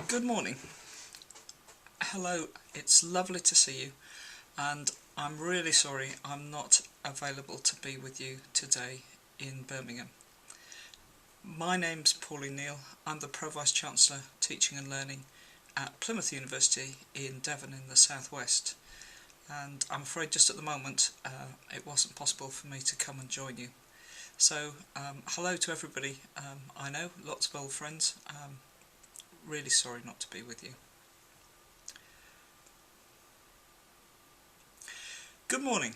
Good morning. Hello, it's lovely to see you, and I'm really sorry I'm not available to be with you today in Birmingham. My name's Pauline Kneale. I'm the Pro-Vice Chancellor Teaching and Learning at Plymouth University in Devon in the southwest, and I'm afraid just at the moment it wasn't possible for me to come and join you. So hello to everybody. I know, lots of old friends. Really sorry not to be with you. Good morning.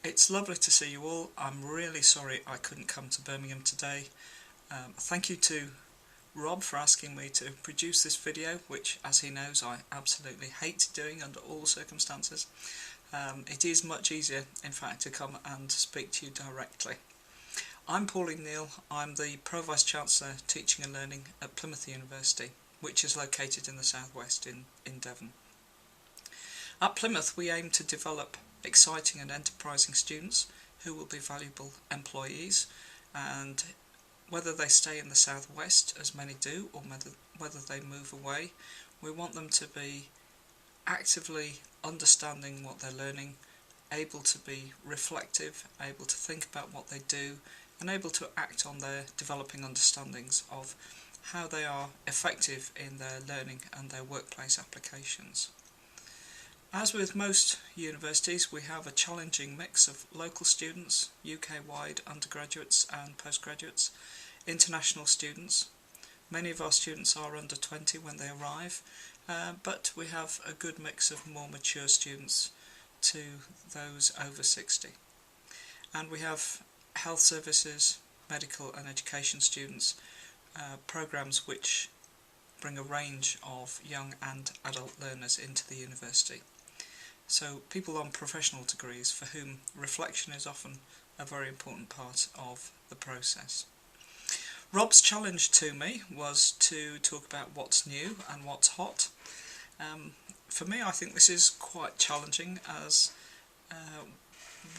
It's lovely to see you all. I'm really sorry I couldn't come to Birmingham today. Thank you to Rob for asking me to produce this video, which, as he knows, I absolutely hate doing under all circumstances. It is much easier, in fact, to come and speak to you directly. I'm Pauline Kneale. I'm the Pro-Vice Chancellor Teaching and Learning at Plymouth University, which is located in the southwest in Devon. At Plymouth, we aim to develop exciting and enterprising students who will be valuable employees, and whether they stay in the southwest, as many do, or whether they move away, we want them to be actively understanding what they're learning, able to be reflective, able to think about what they do, and able to act on their developing understandings of how they are effective in their learning and their workplace applications. As with most universities, we have a challenging mix of local students, UK-wide undergraduates and postgraduates, international students. Many of our students are under 20 when they arrive, but we have a good mix of more mature students to those over 60. And we have health services, medical and education students, programmes which bring a range of young and adult learners into the university. So people on professional degrees for whom reflection is often a very important part of the process. Rob's challenge to me was to talk about what's new and what's hot. For me, I think this is quite challenging, as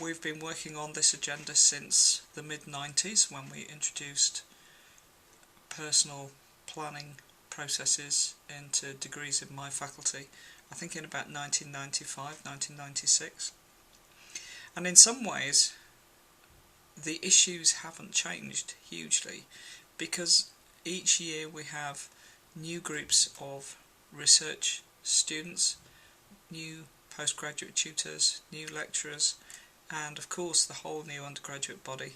we've been working on this agenda since the mid-90s, when we introduced personal planning processes into degrees in my faculty, I think in about 1995, 1996. And in some ways the issues haven't changed hugely, because each year we have new groups of research students, new postgraduate tutors, new lecturers, and of course the whole new undergraduate body,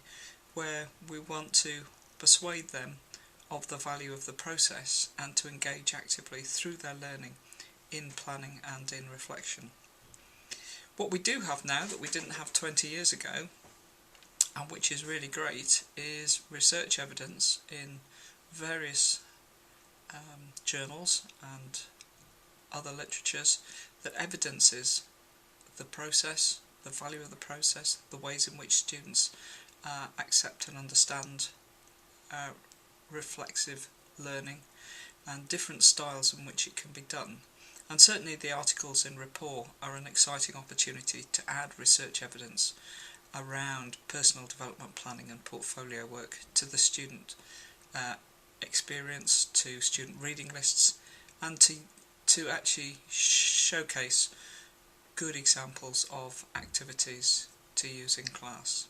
where we want to persuade them of the value of the process and to engage actively through their learning in planning and in reflection. What we do have now that we didn't have 20 years ago, and which is really great, is research evidence in various journals and other literatures that evidences the process, the value of the process, the ways in which students accept and understand reflexive learning, and different styles in which it can be done. And certainly the articles in Rapport are an exciting opportunity to add research evidence around personal development planning and portfolio work to the student experience, to student reading lists, and to actually showcase good examples of activities to use in class.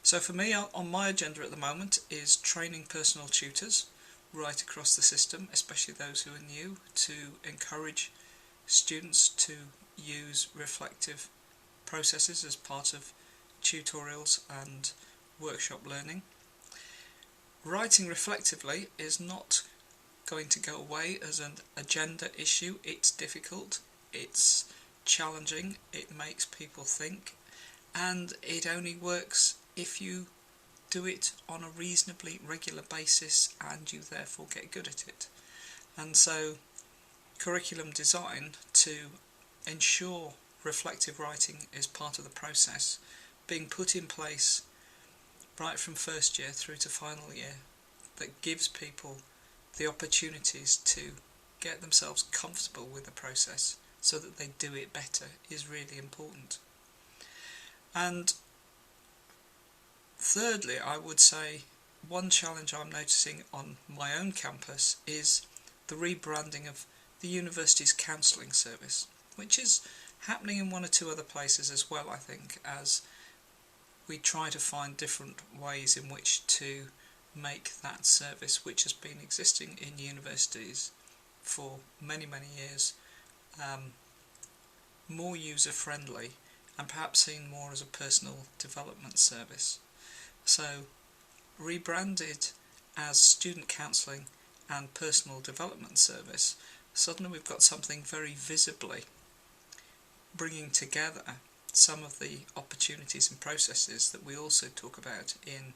So for me, on my agenda at the moment is training personal tutors right across the system, especially those who are new, to encourage students to use reflective processes as part of tutorials and workshop learning. Writing reflectively is not going to go away as an agenda issue. It's difficult, it's challenging, it makes people think, and it only works if you do it on a reasonably regular basis and you therefore get good at it. And so curriculum design to ensure reflective writing is part of the process being put in place right from first year through to final year, that gives people the opportunities to get themselves comfortable with the process so that they do it better, is really important. And thirdly, I would say one challenge I'm noticing on my own campus is the rebranding of the university's counselling service, which is happening in one or two other places as well, I think, as we try to find different ways in which to make that service, which has been existing in universities for many years, more user friendly and perhaps seen more as a personal development service. So rebranded as student counselling and personal development service, suddenly we've got something very visibly bringing together some of the opportunities and processes that we also talk about in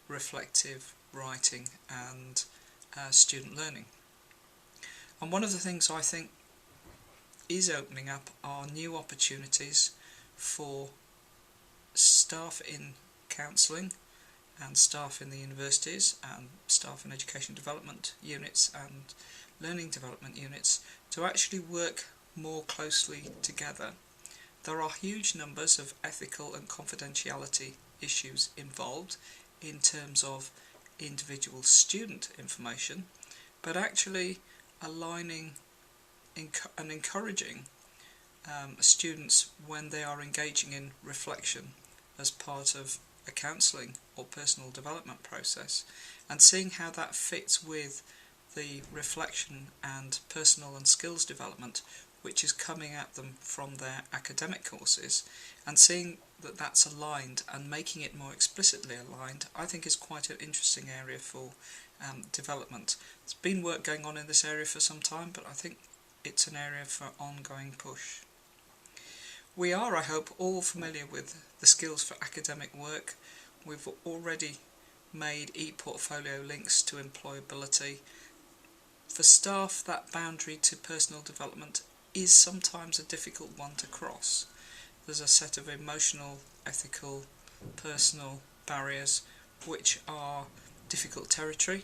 reflective writing and student learning. And one of the things I think is opening up are new opportunities for staff in counselling and staff in the universities and staff in education development units and learning development units to actually work more closely together. There are huge numbers of ethical and confidentiality issues involved in terms of individual student information, but actually aligning and encouraging students when they are engaging in reflection as part of a counselling or personal development process, and seeing how that fits with the reflection and personal and skills development which is coming at them from their academic courses, and seeing that that's aligned and making it more explicitly aligned, I think is quite an interesting area for development. There's been work going on in this area for some time, but I think it's an area for ongoing push. We are, I hope, all familiar with the skills for academic work. We've already made e-portfolio links to employability. For staff, that boundary to personal development is sometimes a difficult one to cross. There's a set of emotional, ethical, personal barriers which are difficult territory,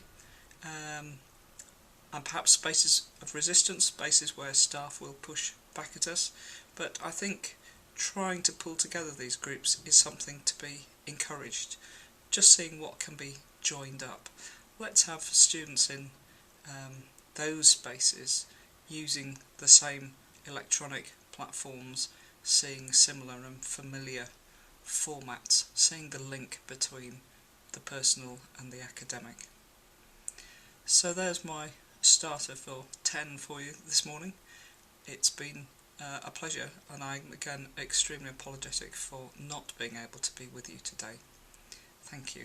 and perhaps spaces of resistance, spaces where staff will push back at us, but I think trying to pull together these groups is something to be encouraged. Just seeing what can be joined up. Let's have students in those spaces using the same electronic platforms, seeing similar and familiar formats, seeing the link between the personal and the academic. So there's my starter for 10 for you this morning. It's been a pleasure, and I'm again extremely apologetic for not being able to be with you today. Thank you.